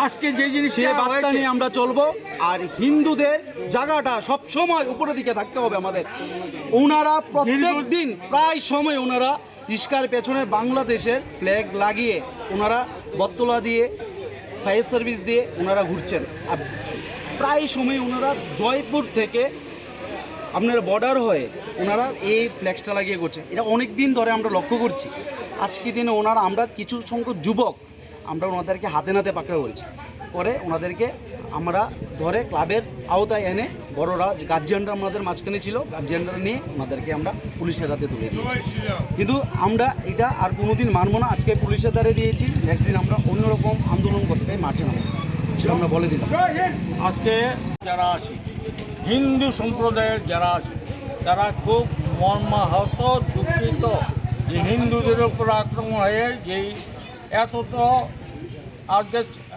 আজকে যে জিনিস সে বার্তা নিয়ে আমরা চলবো। আর হিন্দুদের জায়গাটা সবসময় উপরের দিকে থাকতে হবে আমাদের। ওনারা প্রত্যেক দিন প্রায় সময় ওনারা রিস্কার পেছনে বাংলাদেশের ফ্ল্যাগ লাগিয়ে ওনারা বটতলা দিয়ে ফায়ার সার্ভিস দিয়ে ওনারা ঘুরছেন। আর প্রায় সময় ওনারা জয়পুর থেকে আপনার বর্ডার হয়ে ওনারা এই ফ্ল্যাক্সটা লাগিয়ে করছে। এটা অনেক দিন ধরে আমরা লক্ষ্য করছি। আজকে দিনে ওনারা আমরা কিছু সংখ্যক যুবক আমরা ওনাদেরকে হাতে নাতে পাকড়াও করেছি, পরে ওনাদেরকে আমরা ধরে ক্লাবের আওতায় এনে বড়রা গার্জিয়ানরা আমাদের মাঝখানে ছিল, গার্জিয়ানরা নিয়ে ওনাদেরকে আমরা পুলিশের হাতে তুলে দিয়েছি। কিন্তু আমরা এটা আর কোনোদিন মানবো না। আজকে পুলিশের দ্বারে দিয়েছি, নেক্সট দিন আমরা অন্যরকম আন্দোলন করতে মাঠে নামবো, সেটা আমরা বলে দিলাম। আজকে যারা আছে হিন্দু সম্প্রদায়ের যারা আছে তারা খুব মর্মাহত, দুঃখিত যে হিন্দুদের উপর আক্রমণ হয়ে যেই এত তো আজকে